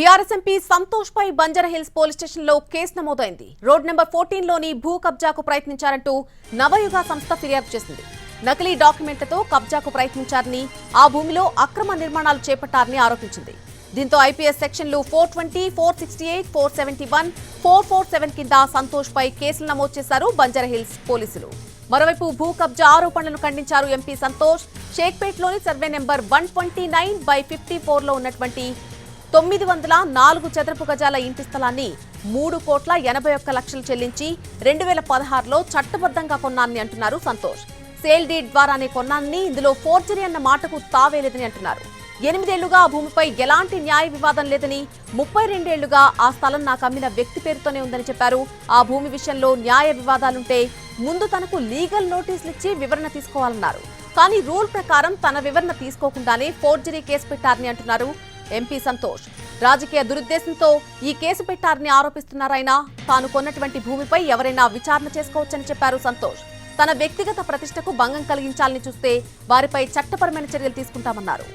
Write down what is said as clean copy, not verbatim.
BRS MP Santosh పై Banjara Hills police station లో case నమోదైంది. Road number 14 లోని భూ కబ్జాకు ప్రయత్నించారంటూ నవయుగ సంస్థ ఫిర్యాదు చేసింది. నకిలీ డాక్యుమెంట్లతో కబ్జాకు ప్రయత్నించారని, ఆ భూమిలో అక్రమ నిర్మాణాలు చేపట్టారని ఆరోపించింది. దీంతో ఐపీఎస్ సెక్షన్లు 420, 468, 471, 447 కింద సంతోష్ పై కేసులు నమోదు చేశారు బంజారాహిల్స్ పోలీసులు. మరోవైపు భూ కబ్జా ఆరోపణలను ఖండించారు ఎంపీ సంతోష్. షేక్పేట్లోని సర్వే నెంబర్ 129/54 లో ఉన్నటువంటి 904 చదరపు గజాల ఇంటి స్థలాన్ని 3,81,00,000 చెల్లించి 2016లో చట్టబద్ధంగా కొన్నానని అంటున్నారు సంతోష్. సేల్ డీడ్ ద్వారానే కొన్నానని, ఇందులో ఫోర్జరీ అన్న మాటకు తావేలేదని అంటున్నారు. 8 ఏళ్లుగా ఆ భూమిపై ఎలాంటి న్యాయ వివాదం లేదని, 32 ఏళ్లుగా ఆ స్థలం నాకు అమ్మిన వ్యక్తి పేరుతోనే ఉందని చెప్పారు. ఆ భూమి విషయంలో న్యాయ వివాదాలుంటే ముందు తనకు లీగల్ నోటీసులు ఇచ్చి వివరణ తీసుకోవాలన్నారు. కానీ రూల్ ప్రకారం తన వివరణ తీసుకోకుండానే ఫోర్జరీ కేసు పెట్టారని అంటున్నారు ఎంపీ సంతోష్. రాజకీయ దురుద్దేశంతో ఈ కేసు పెట్టారని ఆరోపిస్తున్నారాయన. తాను కొన్నటువంటి భూమిపై ఎవరైనా విచారణ చేసుకోవచ్చని చెప్పారు సంతోష్. తన వ్యక్తిగత ప్రతిష్టకు భంగం కలిగించాలని చూస్తే వారిపై చట్టపరమైన చర్యలు తీసుకుంటామన్నారు.